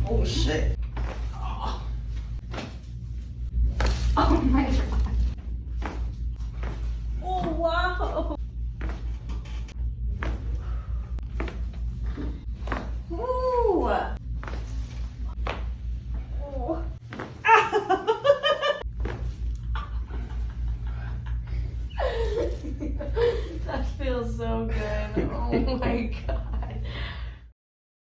Oh shit. Oh my god. Oh wow. Ooh. Oh. That feels so good. Oh my god.